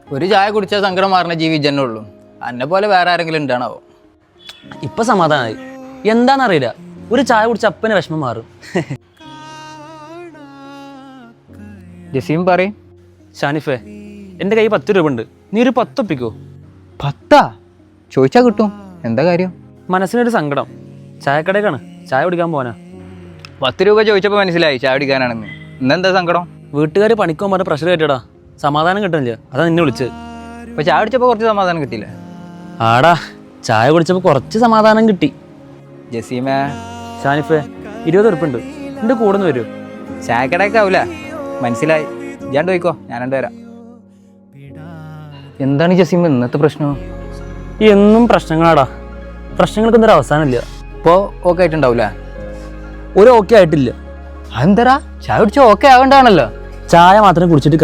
ഒരു ചായ കുടിച്ചാൽ സങ്കടം മാറുന്ന ജീവി ജന്നെ ഉള്ളൂ. എന്നെ പോലെ വേറെ ആരെങ്കിലും ഉണ്ടാണാവോ? ഇപ്പൊ സമാധാനമായി. എന്താണെന്നറിയില്ല, ഒരു ചായ കുടിച്ച അപ്പനെ വിഷമം മാറും. ജസീം പറയും. ഷാനിഫേ, എൻ്റെ കയ്യിൽ 10 രൂപ ഉണ്ട്, നീ ഒരു 10 ഒപ്പിക്കോ? 10 ചോദിച്ചാ കിട്ടും. എന്താ കാര്യം? മനസ്സിനൊരു സങ്കടം. ചായക്കടേക്കാണ്, ചായ കുടിക്കാൻ പോവാനാ. 10 രൂപ ചോദിച്ചപ്പോൾ മനസ്സിലായി ചായ കുടിക്കാനാണെന്ന്. ഇന്നെന്താ സങ്കടം? വീട്ടുകാർ പണിക്കോ പറഞ്ഞ പ്രഷർ കയറ്റടാ, സമാധാനം കിട്ടുന്നില്ല, അതാ നിന്നെ വിളിച്ചത്. ഇപ്പൊ ചായ കുടിച്ചപ്പോൾ കുറച്ച് സമാധാനം കിട്ടിയില്ല? ആടാ, ചായ കുടിച്ചപ്പോൾ കുറച്ച് സമാധാനം കിട്ടി. ജസീമേ. ഷാനിഫേ, 20 ഉറുപ്പുണ്ട്, എൻ്റെ കൂടെ നിന്ന് വരുമോ? ചായക്കടയൊക്കെ ആവൂല, മനസ്സിലായി. ഇജാണ്ട് പോയിക്കോ, ഞാനുണ്ട് വരാം. എന്താണ് ജസീമ ഇന്നത്തെ പ്രശ്നം? എന്നും പ്രശ്നങ്ങളാടാ, പ്രശ്നങ്ങൾക്കൊന്നും ഒരു അവസാനമില്ല. ഇപ്പോൾ ഓക്കെ ആയിട്ടുണ്ടാവൂല? ഒരു ഓക്കെ ആയിട്ടില്ല. അതെന്തരാ? ചായ കുടിച്ചാൽ ഓക്കെ ആകണ്ടാണല്ലോ. ചായ മാത്രം കുടിച്ചിട്ട്